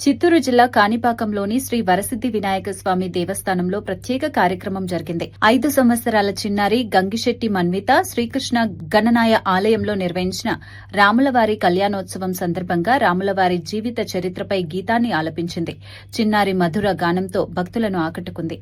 చిత్తూరు జిల్లా కాణిపాకంలోని శ్రీ వరసిద్ది వినాయక స్వామి దేవస్థానంలో ప్రత్యేక కార్యక్రమం జరిగింది. 5 సంవత్సరాల చిన్నారి గంగిశెట్టి మన్విత శ్రీకృష్ణ గణనాయ ఆలయంలో నిర్వహించిన రాములవారి కళ్యాణోత్సవం సందర్భంగా రాములవారి జీవిత చరిత్రపై గీతాన్ని ఆలపించింది. చిన్నారి మధుర గానంతో భక్తులను ఆకట్టుకుంది.